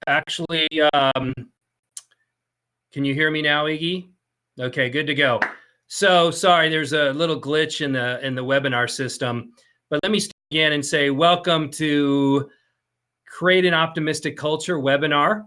Actually, can you hear me now, Iggy? Okay, good to go. So sorry, there's a little glitch in the webinar system, but let me start again and say welcome to Create an Optimistic Culture webinar.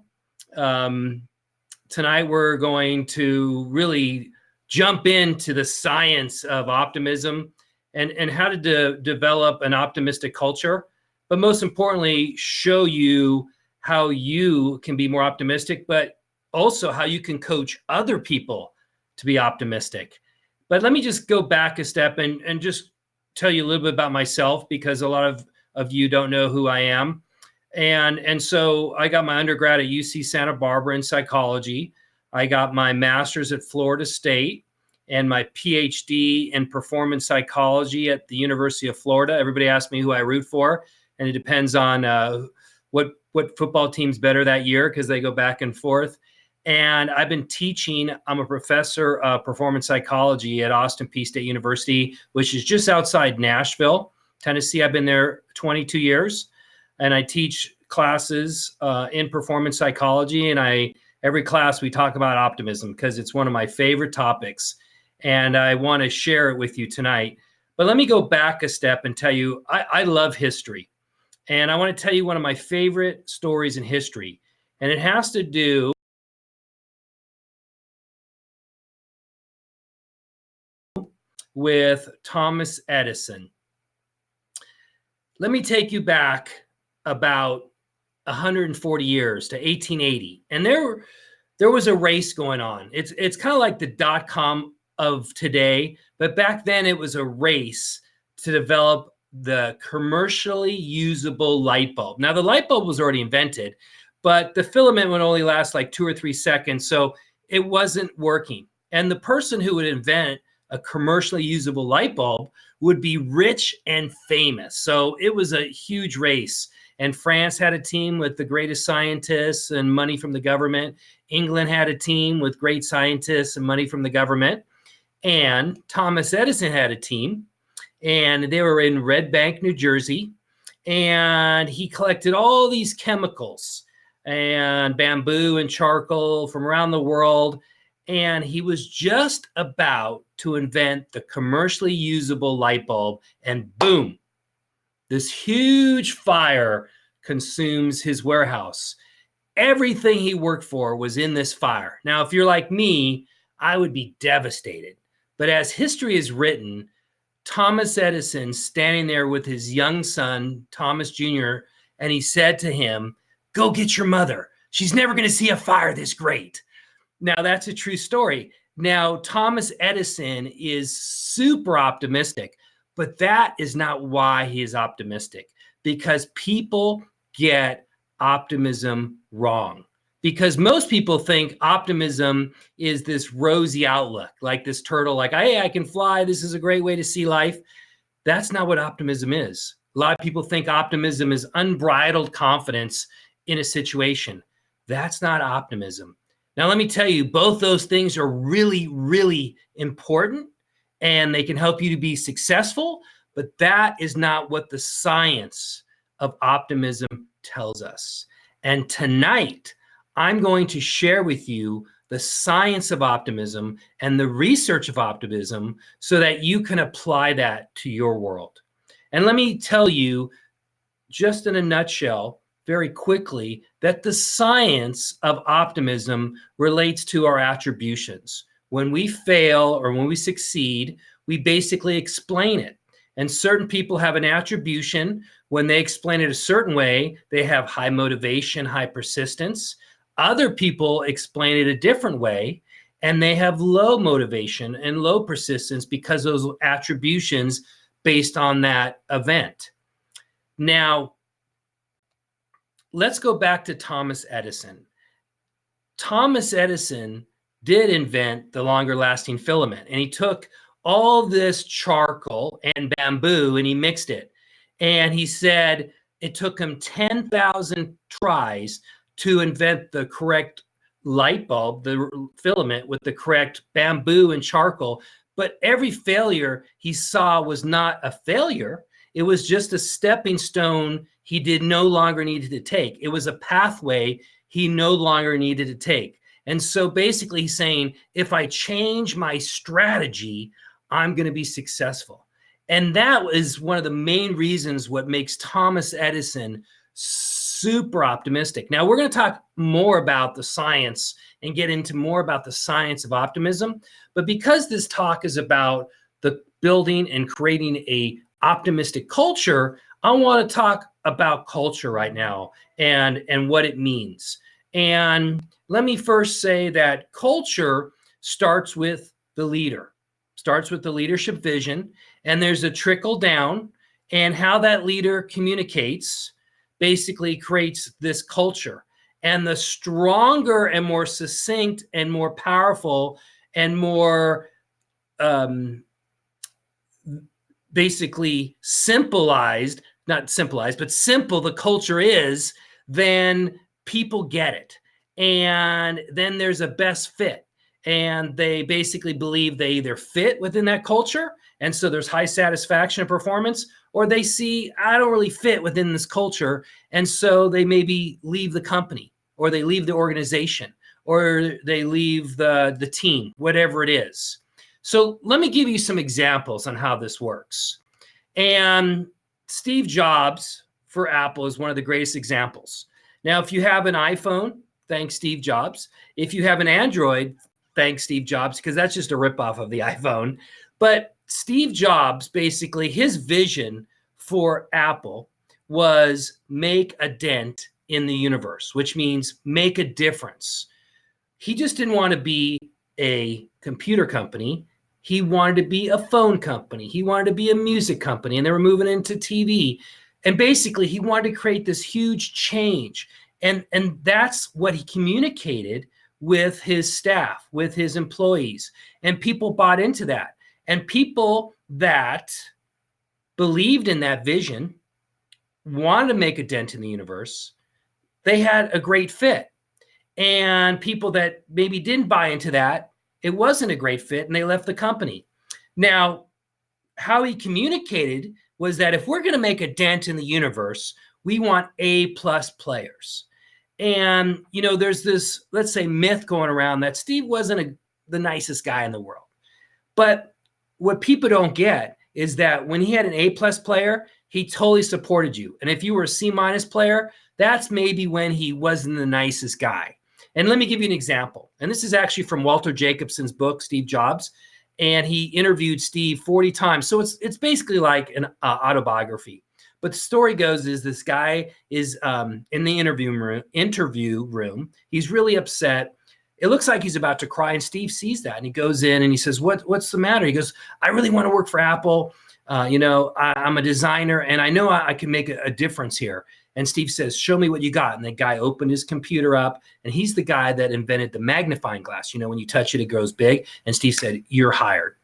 Tonight we're going to really jump into the science of optimism and how to develop an optimistic culture, but most importantly, show you how you can be more optimistic, but also how you can coach other people to be optimistic. But let me just go back a step and just tell you a little bit about myself, because a lot of you don't know who I am. And so I got my undergrad at UC Santa Barbara in psychology. I got my master's at Florida State and my PhD in performance psychology at the University of Florida. Everybody asks me who I root for, and it depends on what football team's better that year, because they go back and forth. And I've been teaching. I'm a professor of performance psychology at Austin Peay State University, which is just outside Nashville, Tennessee. I've been there 22 years. And I teach classes in performance psychology. And every class we talk about optimism, because it's one of my favorite topics. And I want to share it with you tonight. But let me go back a step and tell you, I love history. And I want to tell you one of my favorite stories in history. And it has to do with Thomas Edison. Let me take you back about 140 years to 1880. And there was a race going on. It's kind of like the dot-com of today, but back then it was a race to develop the commercially usable light bulb. Now, the light bulb was already invented, but the filament would only last like 2 or 3 seconds, so it wasn't working. And the person who would invent a commercially usable light bulb would be rich and famous. So it was a huge race. And France had a team with the greatest scientists and money from the government. England had a team with great scientists and money from the government. And Thomas Edison had a team, and they were in Red Bank, New Jersey. And he collected all these chemicals and bamboo and charcoal from around the world. And he was just about to invent the commercially usable light bulb, and boom, this huge fire consumes his warehouse. Everything he worked for was in this fire. Now, if you're like me, I would be devastated. But as history is written, Thomas Edison standing there with his young son, Thomas Jr., and he said to him, "Go get your mother. She's never going to see a fire this great." Now, that's a true story. Now, Thomas Edison is super optimistic, but that is not why he is optimistic, because people get optimism wrong. Because most people think optimism is this rosy outlook, like this turtle, like, hey, I can fly. This is a great way to see life. That's not what optimism is. A lot of people think optimism is unbridled confidence in a situation. That's not optimism. Now, let me tell you, both those things are really, really important, and they can help you to be successful, but that is not what the science of optimism tells us. And tonight, I'm going to share with you the science of optimism and the research of optimism so that you can apply that to your world. And let me tell you, just in a nutshell, very quickly, that the science of optimism relates to our attributions. When we fail or when we succeed, we basically explain it. And certain people have an attribution. When they explain it a certain way, they have high motivation, high persistence. Other people explain it a different way, and they have low motivation and low persistence because of those attributions based on that event. Now, let's go back to Thomas Edison. Thomas Edison did invent the longer lasting filament, and he took all this charcoal and bamboo and he mixed it. And he said it took him 10,000 tries to invent the correct light bulb, the filament with the correct bamboo and charcoal. But every failure he saw was not a failure. It was just a stepping stone he did no longer need to take. It was a pathway he no longer needed to take. And so basically he's saying, if I change my strategy, I'm going to be successful. And that is one of the main reasons what makes Thomas Edison super optimistic. Now, we're going to talk more about the science and get into more about the science of optimism. But because this talk is about the building and creating a optimistic culture, I want to talk about culture right now and what it means. And let me first say that culture starts with the leader, starts with the leadership vision, and there's a trickle down, and how that leader communicates basically creates this culture. And the stronger and more succinct and more powerful and more basically simplified, not simplified, but simple the culture is, then people get it. And then there's a best fit. And they basically believe they either fit within that culture, and so there's high satisfaction and performance, or they see, I don't really fit within this culture, and so they maybe leave the company, or they leave the organization, or they leave the team, whatever it is. So let me give you some examples on how this works. And Steve Jobs for Apple is one of the greatest examples. Now, if you have an iPhone, thanks Steve Jobs. If you have an Android, thanks Steve Jobs, because that's just a ripoff of the iPhone. But Steve Jobs, basically, his vision for Apple was make a dent in the universe, which means make a difference. He just didn't want to be a computer company. He wanted to be a phone company. He wanted to be a music company, and they were moving into TV. And basically, he wanted to create this huge change. And that's what he communicated with his staff, with his employees. And people bought into that. And people that believed in that vision, wanted to make a dent in the universe, they had a great fit. And people that maybe didn't buy into that, it wasn't a great fit, and they left the company. Now, how he communicated was that if we're going to make a dent in the universe, we want A-plus players. And, you know, there's this, let's say, myth going around that Steve wasn't the nicest guy in the world. But what people don't get is that when he had an A-plus player, he totally supported you. And if you were a C-minus player, that's maybe when he wasn't the nicest guy. And let me give you an example. And this is actually from Walter Jacobson's book, Steve Jobs. And he interviewed Steve 40 times. So it's basically like an autobiography. But the story goes is this guy is in the interview room. He's really upset. It looks like he's about to cry. And Steve sees that. And he goes in and he says, what's the matter? He goes, I really want to work for Apple. I'm a designer, and I know I can make a difference here. And Steve says, show me what you got. And the guy opened his computer up, and he's the guy that invented the magnifying glass. You know, when you touch it, it grows big. And Steve said, you're hired.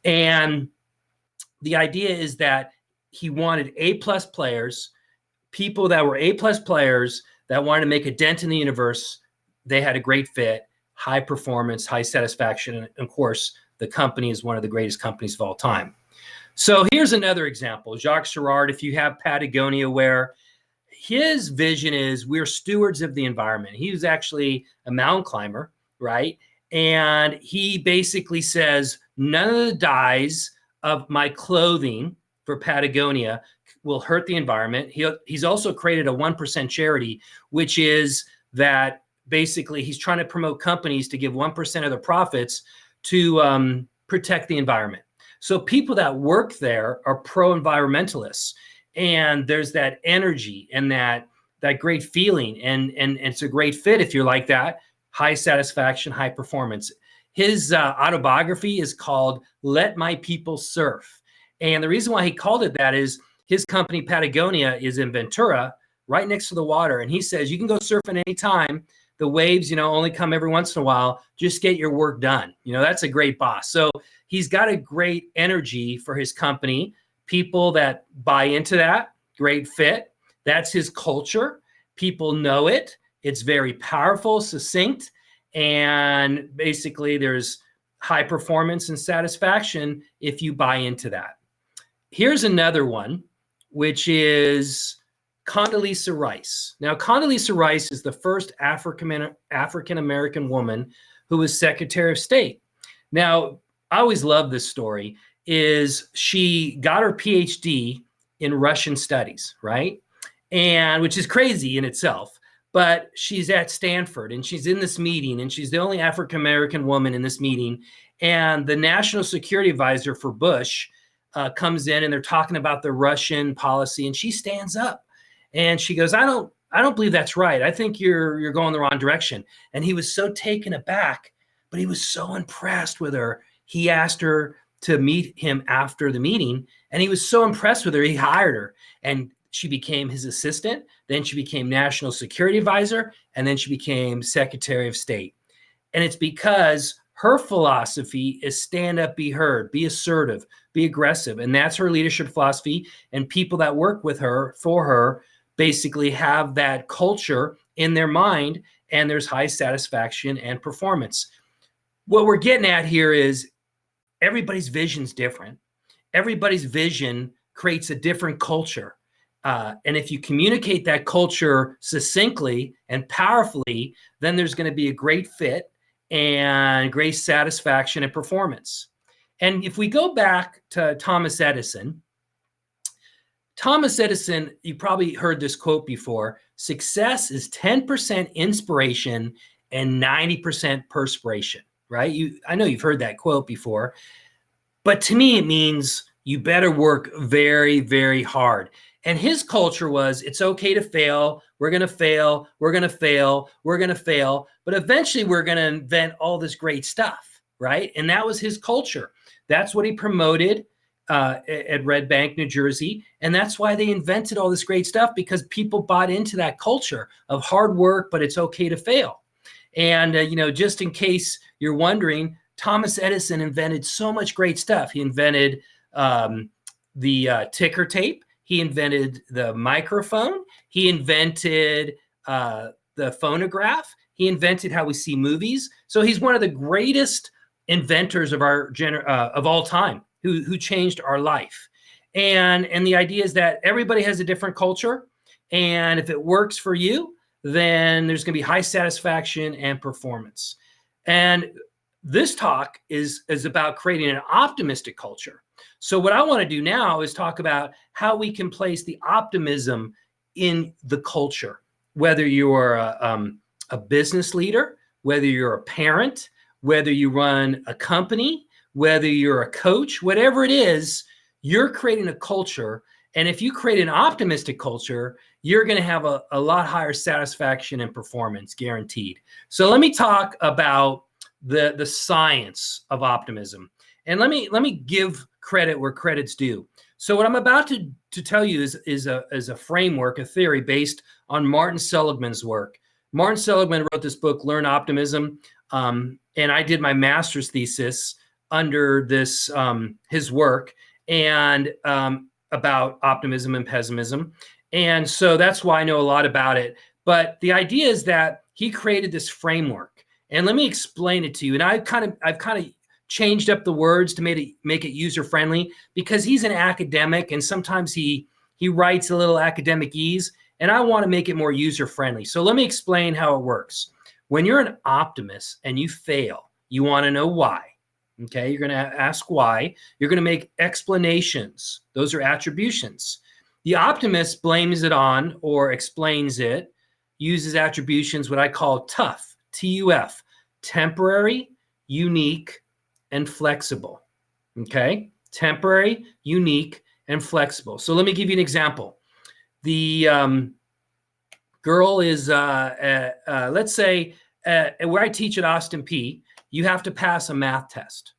And the idea is that he wanted A-plus players, people that were A-plus players that wanted to make a dent in the universe. They had a great fit, high performance, high satisfaction. And of course, the company is one of the greatest companies of all time. So here's another example. Jacques Girard, if you have Patagonia wear, his vision is we're stewards of the environment. He was actually a mountain climber, right? And he basically says, none of the dyes of my clothing for Patagonia will hurt the environment. He's also created a 1% charity, which is that basically he's trying to promote companies to give 1% of their profits to protect the environment. So people that work there are pro-environmentalists, and there's that energy and that great feeling, and it's a great fit if you're like that, high satisfaction, high performance. His autobiography is called Let My People Surf. And the reason why he called it that is his company Patagonia is in Ventura, right next to the water. And he says, you can go surfing anytime. The waves, only come every once in a while. Just get your work done. That's a great boss. So he's got a great energy for his company. People that buy into that, great fit. That's his culture. People know it. It's very powerful, succinct, and basically there's high performance and satisfaction if you buy into that. Here's another one, which is Condoleezza Rice. Now, Condoleezza Rice is the first African-American woman who was Secretary of State. Now, I always love this story, is she got her PhD in Russian studies, right? And which is crazy in itself. But she's at Stanford and she's in this meeting and she's the only African-American woman in this meeting. And the national security advisor for Bush comes in and they're talking about the Russian policy, and she stands up and she goes, I don't believe that's right. I think you're going the wrong direction. And he was so taken aback, but he was so impressed with her. He asked her to meet him after the meeting, and he was so impressed with her, he hired her, and she became his assistant. Then she became national security advisor, and then she became Secretary of State. And it's because her philosophy is stand up, be heard, be assertive, be aggressive. And that's her leadership philosophy. And people that work with her, for her, basically have that culture in their mind, and there's high satisfaction and performance. What we're getting at here is everybody's vision's different. Everybody's vision creates a different culture. And if you communicate that culture succinctly and powerfully, then there's going to be a great fit and great satisfaction and performance. And if we go back to Thomas Edison, you probably heard this quote before: success is 10% inspiration and 90% perspiration, right? I know you've heard that quote before, but to me, it means you better work very, very hard. And his culture was, it's okay to fail. We're going to fail. We're going to fail. We're going to fail. But eventually we're going to invent all this great stuff, right? And that was his culture. That's what he promoted at Red Bank, New Jersey. And that's why they invented all this great stuff, because people bought into that culture of hard work, but it's okay to fail. And, just in case you're wondering, Thomas Edison invented so much great stuff. He invented the ticker tape. He invented the microphone. He invented the phonograph. He invented how we see movies. So he's one of the greatest inventors of our of all time, who changed our life. And the idea is that everybody has a different culture, and if it works for you, then there's going to be high satisfaction and performance. And this talk is about creating an optimistic culture. So what I want to do now is talk about how we can place the optimism in the culture, whether you're a business leader, whether you're a parent, whether you run a company, whether you're a coach, whatever it is, you're creating a culture. And if you create an optimistic culture, you're going to have a lot higher satisfaction and performance, guaranteed. So let me talk about the science of optimism. And let me give credit where credit's due. So what I'm about to tell you is a framework, a theory based on Martin Seligman's work. Martin Seligman wrote this book, Learn Optimism, and I did my master's thesis under this his work, and about optimism and pessimism. And so that's why I know a lot about it. But the idea is that he created this framework. And let me explain it to you. And I've kind of changed up the words to make it user friendly, because he's an academic and sometimes he writes a little academic ease, and I want to make it more user friendly. So let me explain how it works. When you're an optimist and you fail, you want to know why. Okay, you're going to ask why. You're going to make explanations. Those are attributions. The optimist blames it on or explains it, uses attributions, what I call tough, TUF, temporary, unique, and flexible. Okay, temporary, unique, and flexible. So let me give you an example. The girl is, let's say, where I teach at Austin P, you have to pass a math test.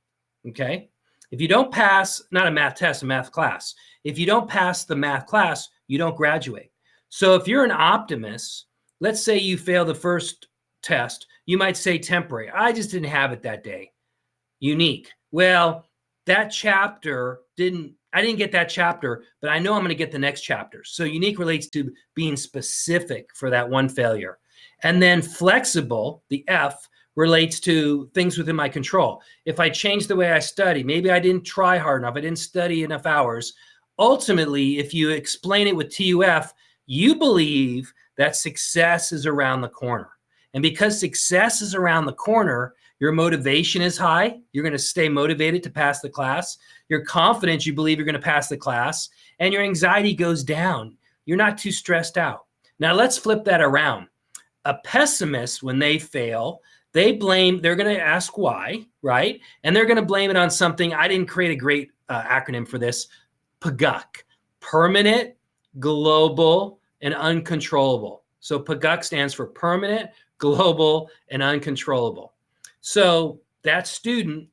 Okay, if you don't pass, not a math test, a math class. If you don't pass the math class, you don't graduate. So if you're an optimist, let's say you fail the first test, you might say temporary. I just didn't have it that day. Unique. Well, that chapter I didn't get that chapter, but I know I'm going to get the next chapter. So unique relates to being specific for that one failure. And then flexible, the F, relates to things within my control. If I change the way I study, maybe I didn't try hard enough, I didn't study enough hours. Ultimately, if you explain it with TUF, You believe that success is around the corner. And because success is around the corner, your motivation is high. You're going to stay motivated to pass the class. Your confidence, you believe you're going to pass the class, and your anxiety goes down. You're not too stressed out. Now let's flip that around. A pessimist, when they fail, they're going to ask why, right? And they're going to blame it on something. I didn't create a great acronym for this. PGUC, permanent, global, and uncontrollable. So PGUC stands for permanent, global, and uncontrollable. So that student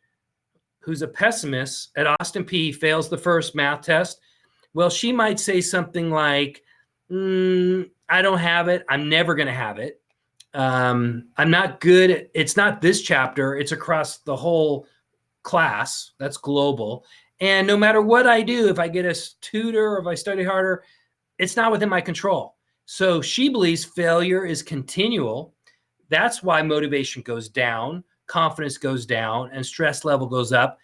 who's a pessimist at Austin Peay fails the first math test. Well, she might say something like, I don't have it. I'm never going to have it. I'm not good. It's not this chapter. It's across the whole class. That's global. And no matter what I do, if I get a tutor or if I study harder, it's not within my control. So she believes failure is continual. That's why motivation goes down, confidence goes down, and stress level goes up.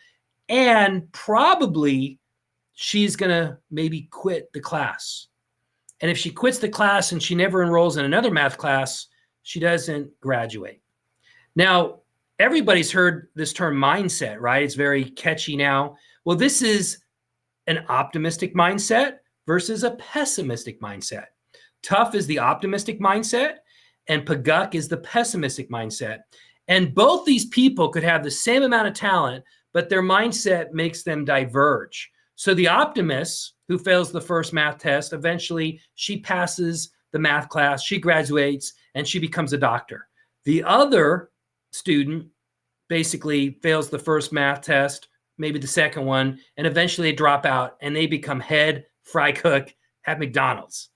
And probably she's going to maybe quit the class. And if she quits the class and she never enrolls in another math class, she doesn't graduate. Now, everybody's heard this term mindset, right? It's very catchy now. Well, this is an optimistic mindset versus a pessimistic mindset. Tough is the optimistic mindset, and PGUC is the pessimistic mindset. And both these people could have the same amount of talent, but their mindset makes them diverge. So the optimist who fails the first math test, eventually she passes the math class, she graduates, and she becomes a doctor. The other student basically fails the first math test, maybe the second one, and eventually they drop out and they become head fry cook at McDonald's.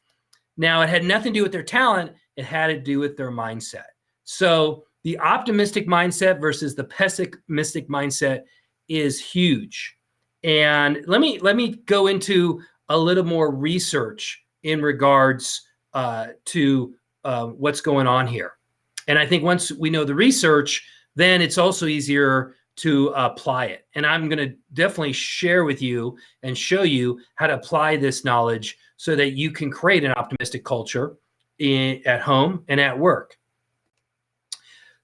Now, it had nothing to do with their talent. It had to do with their mindset. So the optimistic mindset versus the pessimistic mindset is huge. And let me go into a little more research in regards to what's going on here. And I think once we know the research, then it's also easier to apply it. And I'm going to definitely share with you and show you how to apply this knowledge so that you can create an optimistic culture at home and at work.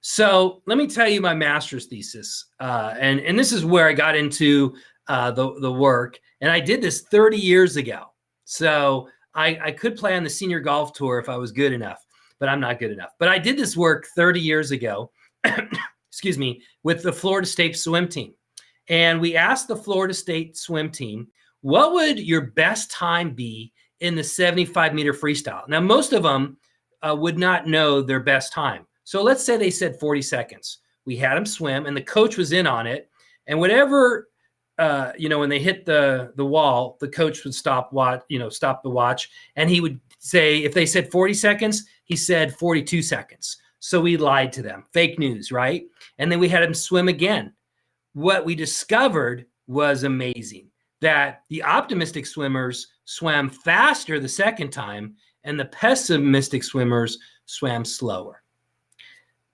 So let me tell you my master's thesis. And this is where I got into the work. And I did this 30 years ago. So I could play on the senior golf tour if I was good enough, but I'm not good enough. But I did this work 30 years ago, excuse me, with the Florida State swim team. And we asked the Florida State swim team, what would your best time be in the 75-meter freestyle? Now, most of them would not know their best time. So let's say they said 40 seconds. We had them swim, and the coach was in on it. And whatever, when they hit the wall, the coach would stop the watch. And he would say, if they said 40 seconds, he said 42 seconds. So we lied to them. Fake news, right? And then we had them swim again. What we discovered was amazing, that the optimistic swimmers swam faster the second time, and the pessimistic swimmers swam slower.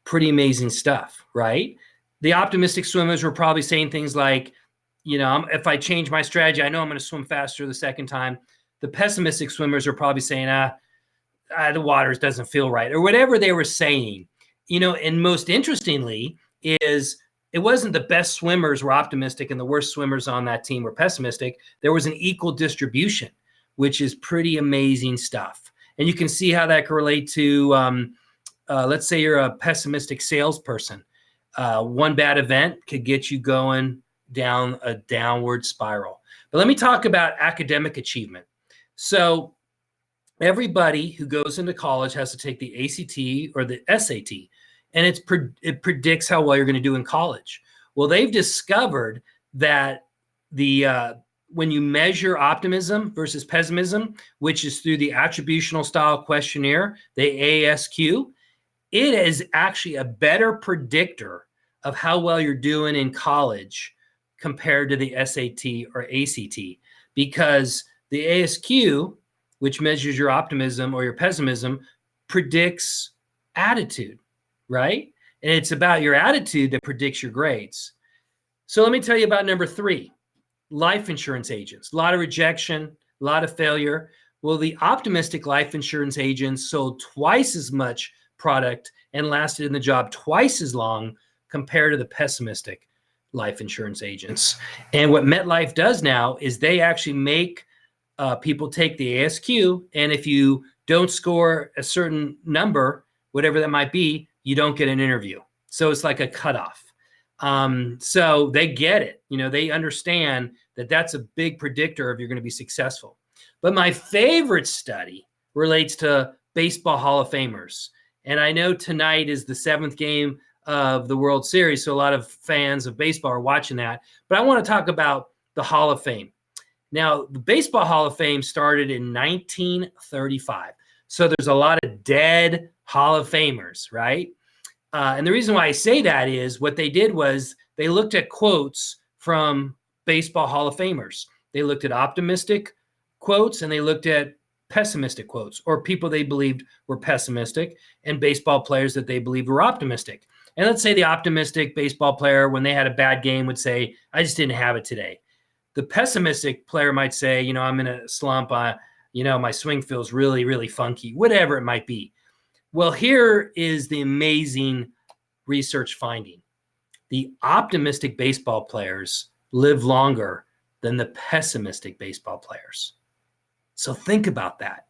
Pretty amazing stuff, right? The optimistic swimmers were probably saying things like, if I change my strategy, I know I'm going to swim faster the second time. The pessimistic swimmers are probably saying, the water doesn't feel right, or whatever they were saying. And most interestingly is it wasn't the best swimmers were optimistic and the worst swimmers on that team were pessimistic. There was an equal distribution, which is pretty amazing stuff. And you can see how that can relate to, let's say you're a pessimistic salesperson. One bad event could get you going down a downward spiral. But let me talk about academic achievement. So everybody who goes into college has to take the ACT or the SAT, and it predicts how well you're going to do in college. Well, they've discovered that when you measure optimism versus pessimism, which is through the attributional style questionnaire, the ASQ, it is actually a better predictor of how well you're doing in college compared to the SAT or ACT, because the ASQ, which measures your optimism or your pessimism, predicts attitude, right? And it's about your attitude that predicts your grades. So let me tell you about number 3, life insurance agents. A lot of rejection, a lot of failure. Well, the optimistic life insurance agents sold twice as much product and lasted in the job twice as long compared to the pessimistic life insurance agents. And what MetLife does now is they actually make people take the ASQ, and if you don't score a certain number, whatever that might be, you don't get an interview. So it's like a cutoff. So they get it. They understand that that's a big predictor if you're going to be successful. But my favorite study relates to baseball Hall of Famers. And I know tonight is the 7th game of the World Series, so a lot of fans of baseball are watching that. But I want to talk about the Hall of Fame. Now, the Baseball Hall of Fame started in 1935. So there's a lot of dead Hall of Famers, right? And the reason why I say that is what they did was they looked at quotes from Baseball Hall of Famers. They looked at optimistic quotes and they looked at pessimistic quotes, or people they believed were pessimistic, and baseball players that they believed were optimistic. And let's say the optimistic baseball player, when they had a bad game, would say, I just didn't have it today. The pessimistic player might say, I'm in a slump. My swing feels really, really funky, whatever it might be. Well, here is the amazing research finding. The optimistic baseball players live longer than the pessimistic baseball players. So think about that.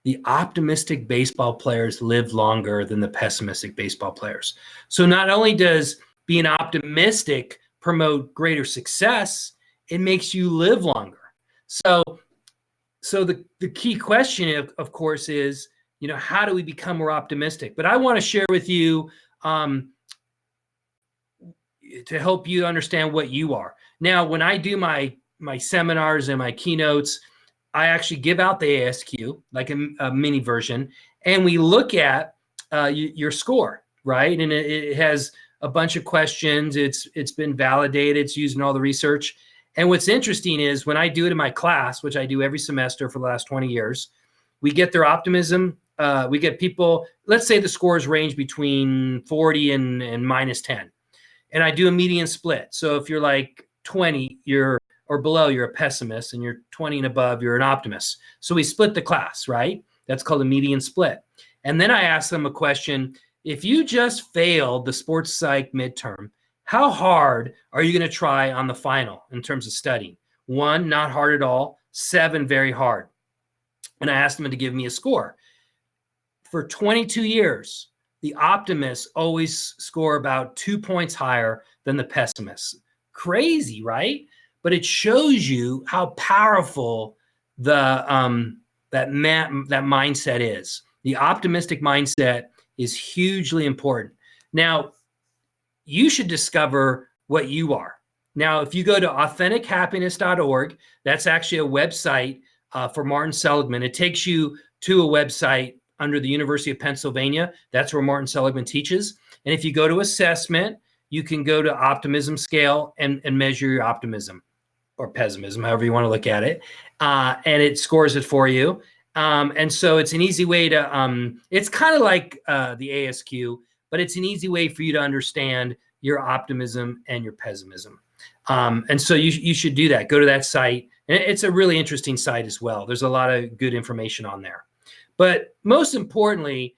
The optimistic baseball players live longer than the pessimistic baseball players. So not only does being optimistic promote greater success, it makes you live longer. So the key question, of course, is, how do we become more optimistic? But I want to share with you to help you understand what you are. Now, when I do my seminars and my keynotes, I actually give out the ASQ, like a mini version, and we look at your score, right? And it has a bunch of questions. It's been validated. It's used in all the research. And what's interesting is when I do it in my class, which I do every semester for the last 20 years, we get their optimism. We get people, let's say the scores range between 40 and minus 10. And I do a median split. So if you're like 20, or below, you're a pessimist, and you're 20 and above, you're an optimist. So we split the class, right? That's called a median split. And then I ask them a question. If you just failed the sports psych midterm, how hard are you going to try on the final in terms of studying? 1, not hard at all. 7, very hard. And I asked them to give me a score. For 22 years, the optimists always score about 2 points higher than the pessimists. Crazy, right? But it shows you how powerful that mindset is. The optimistic mindset is hugely important. Now, you should discover what you are. Now, if you go to AuthenticHappiness.org, that's actually a website for Martin Seligman. It takes you to a website under the University of Pennsylvania. That's where Martin Seligman teaches. And if you go to assessment, you can go to optimism scale and measure your optimism or pessimism, however you want to look at it. And it scores it for you. And so it's an easy way to, it's kind of like the ASQ, but it's an easy way for you to understand your optimism and your pessimism. And so you should do that. Go to that site. And it's a really interesting site as well. There's a lot of good information on there. But most importantly,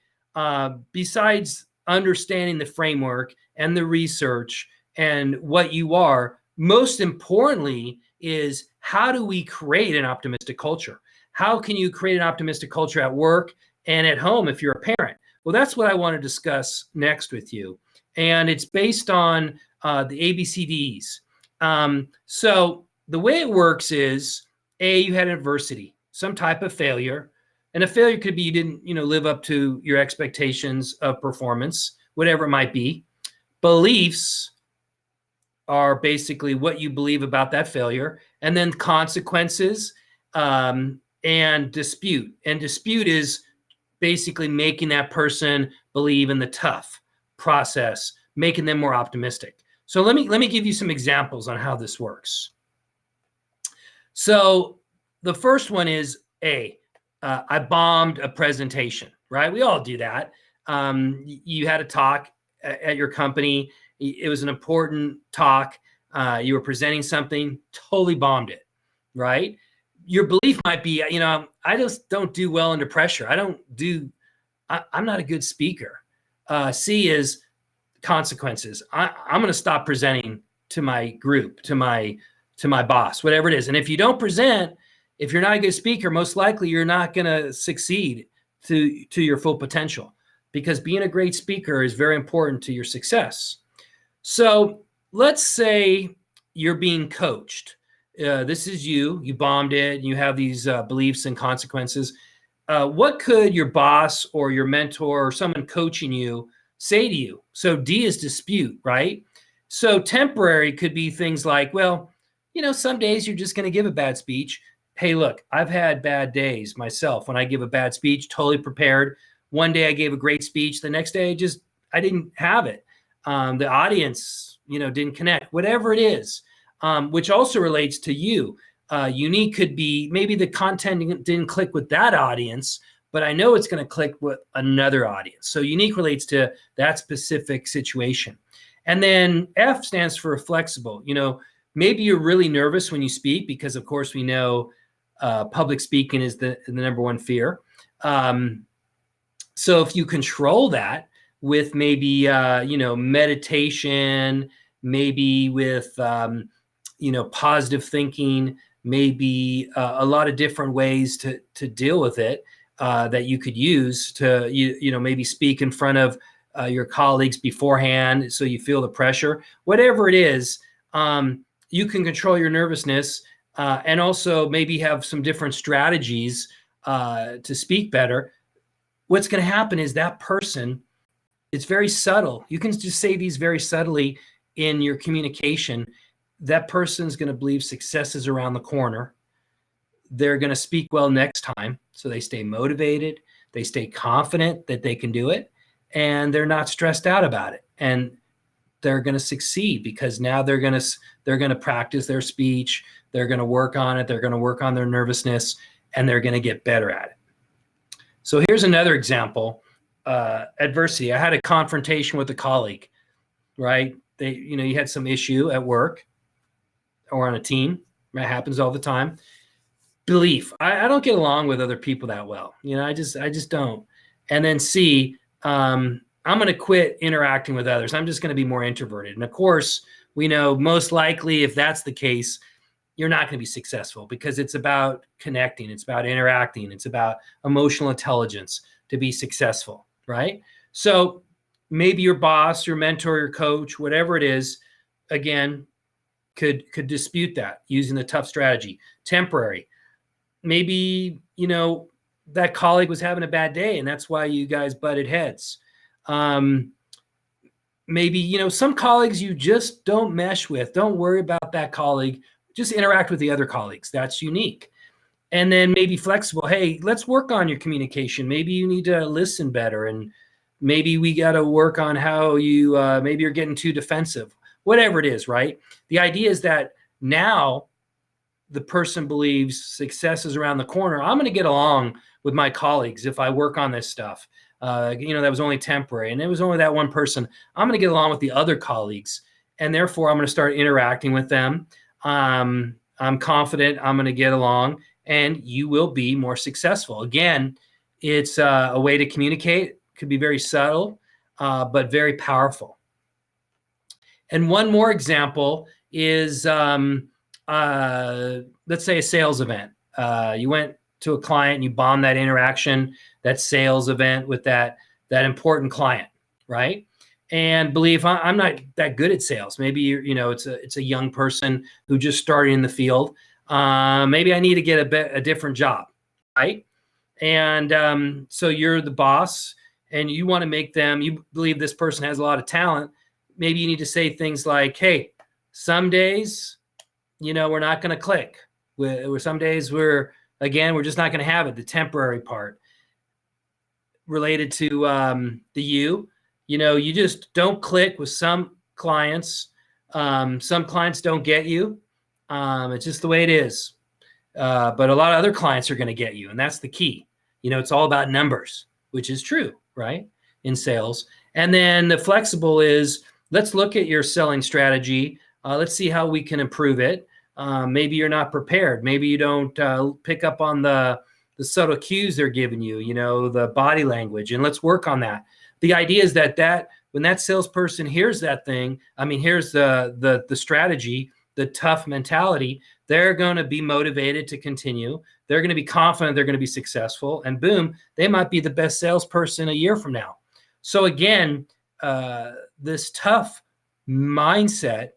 besides understanding the framework and the research and what you are, most importantly is how do we create an optimistic culture? How can you create an optimistic culture at work and at home if you're a parent? Well, that's what I want to discuss next with you. And it's based on the ABCDs. So the way it works is, A, you had adversity, some type of failure. And a failure could be you didn't, live up to your expectations of performance, whatever it might be. Beliefs are basically what you believe about that failure. And then consequences and dispute. And dispute is basically making that person believe in the tough process, making them more optimistic. So let me give you some examples on how this works. So the first one is I bombed a presentation, right? We all do that. You had a talk at your company. It was an important talk. You were presenting something, totally bombed it, right? your belief might be, I just don't do well under pressure. I'm not a good speaker. C is consequences. I'm going to stop presenting to my group, to my boss, whatever it is. And if you don't present, if you're not a good speaker, most likely you're not going to succeed to your full potential, because being a great speaker is very important to your success. So let's say you're being coached. This is you bombed it. You have these beliefs and consequences. What could your boss or your mentor or someone coaching you say to you? So D is dispute, right? So temporary could be things like, well, some days you're just going to give a bad speech. Hey, look, I've had bad days myself when I give a bad speech, totally prepared. One day I gave a great speech. The next day I didn't have it. The audience, didn't connect, whatever it is, which also relates to you. Unique could be maybe the content didn't click with that audience, but I know it's going to click with another audience. So unique relates to that specific situation. And then F stands for flexible. Maybe you're really nervous when you speak, because of course we know public speaking is the number one fear. So if you control that with maybe, meditation, maybe with, positive thinking, maybe a lot of different ways to deal with it that you could use to, maybe speak in front of your colleagues beforehand so you feel the pressure. Whatever it is, you can control your nervousness and also maybe have some different strategies to speak better. What's going to happen is that person, it's very subtle. You can just say these very subtly in your communication. That person's going to believe success is around the corner. They're going to speak well next time. So they stay motivated. They stay confident that they can do it. And they're not stressed out about it. And they're going to succeed because now they're going to practice their speech. They're going to work on it. They're going to work on their nervousness, and they're going to get better at it. So here's another example. Adversity. I had a confrontation with a colleague, right? You had some issue at work or on a team. That happens all the time. Belief. I don't get along with other people that well. I just don't. And then C, I'm going to quit interacting with others. I'm just going to be more introverted. And of course, we know most likely if that's the case, you're not going to be successful, because it's about connecting. It's about interacting. It's about emotional intelligence to be successful, right? So maybe your boss, your mentor, your coach, whatever it is, again, could dispute that using the tough strategy. Temporary. Maybe, that colleague was having a bad day and that's why you guys butted heads. Maybe, some colleagues you just don't mesh with. Don't worry about that colleague. Just interact with the other colleagues. That's unique. And then maybe flexible. Hey, let's work on your communication. Maybe you need to listen better. And maybe we got to work on how you, maybe you're getting too defensive. Whatever it is, right? The idea is that now the person believes success is around the corner. I'm going to get along with my colleagues if I work on this stuff. That was only temporary. And it was only that one person. I'm going to get along with the other colleagues. And therefore, I'm going to start interacting with them. I'm confident I'm going to get along, and you will be more successful. Again, it's a way to communicate. It could be very subtle, but very powerful. And one more example is, let's say a sales event. You went to a client and you bombed that interaction, that sales event with that important client, right? And believe I'm not that good at sales. Maybe it's a young person who just started in the field. Maybe I need to get a different job, right? And so you're the boss, and you want to make them. You believe this person has a lot of talent. Maybe you need to say things like, "Hey, some days, we're not going to click. Some days we're just not going to have it." The temporary part related to the you. You just don't click with some clients. Some clients don't get you. It's just the way it is. But a lot of other clients are going to get you. And that's the key. It's all about numbers, which is true, right? In sales. And then the flexible is, let's look at your selling strategy. Let's see how we can improve it. Maybe you're not prepared. Maybe you don't pick up on the subtle cues they're giving you, the body language, and let's work on that. The idea is that when that salesperson hears that thing, here's the strategy, the tough mentality, they're going to be motivated to continue. They're going to be confident they're going to be successful, and boom, they might be the best salesperson a year from now. So again, this tough mindset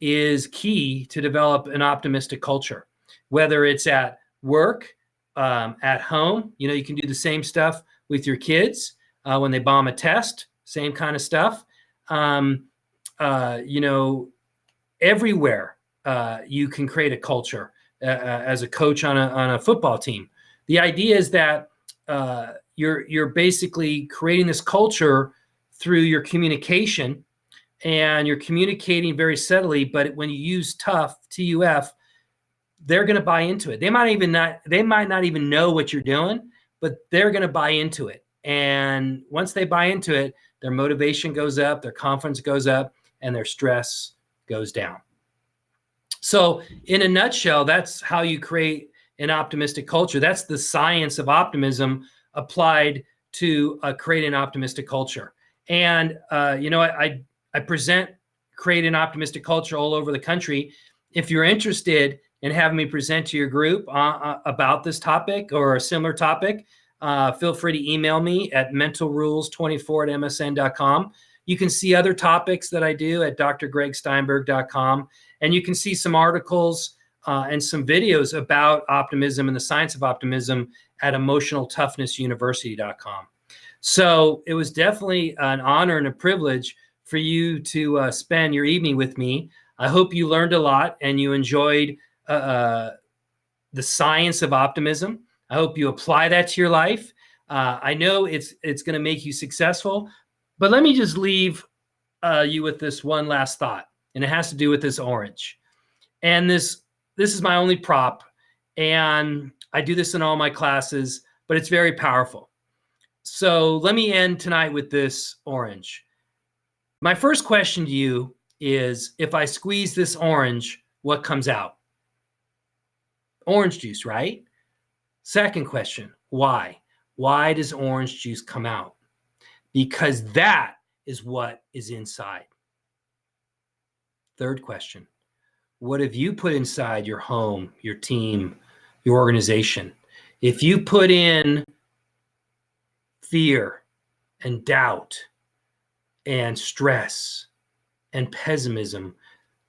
is key to develop an optimistic culture, whether it's at work, at home. You can do the same stuff with your kids when they bomb a test, same kind of stuff. Everywhere you can create a culture as a coach on a football team. The idea is that you're basically creating this culture through your communication, and you're communicating very subtly. But when you use TUF, TUF, they're going to buy into it. They might not even know what you're doing, but they're going to buy into it. And once they buy into it, their motivation goes up, their confidence goes up, and their stress goes down. So in a nutshell, that's how you create an optimistic culture. That's the science of optimism applied to create an optimistic culture. And, I present create an optimistic culture all over the country. If you're interested in having me present to your group about this topic or a similar topic, feel free to email me at mentalrules24@msn.com. You can see other topics that I do at drgregsteinberg.com. And you can see some articles and some videos about optimism and the science of optimism at emotionaltoughnessuniversity.com. So it was definitely an honor and a privilege for you to spend your evening with me. I hope you learned a lot and you enjoyed the science of optimism. I hope you apply that to your life. I know it's going to make you successful, but let me just leave you with this one last thought, and it has to do with this orange. And this is my only prop, and I do this in all my classes, but it's very powerful. So let me end tonight with this orange. My first question to you is, if I squeeze this orange, what comes out? Orange juice, right? Second question, why? Why does orange juice come out? Because that is what is inside. Third question, what have you put inside your home, your team, your organization? If you put in fear and doubt and stress and pessimism,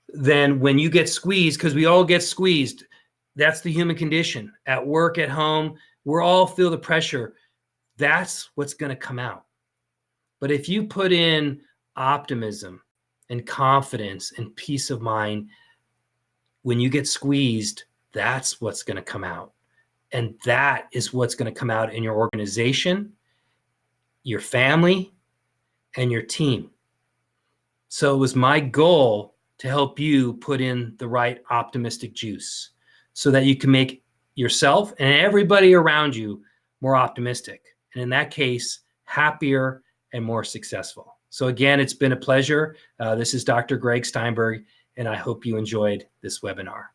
then when you get squeezed, because we all get squeezed, that's the human condition. At work, at home, we all feel the pressure. That's what's going to come out. But if you put in optimism and confidence and peace of mind, when you get squeezed, that's what's going to come out. And that is what's going to come out in your organization, your family, and your team. So it was my goal to help you put in the right optimistic juice so that you can make yourself and everybody around you more optimistic. And in that case, happier and more successful. So again, it's been a pleasure. This is Dr. Greg Steinberg, and I hope you enjoyed this webinar.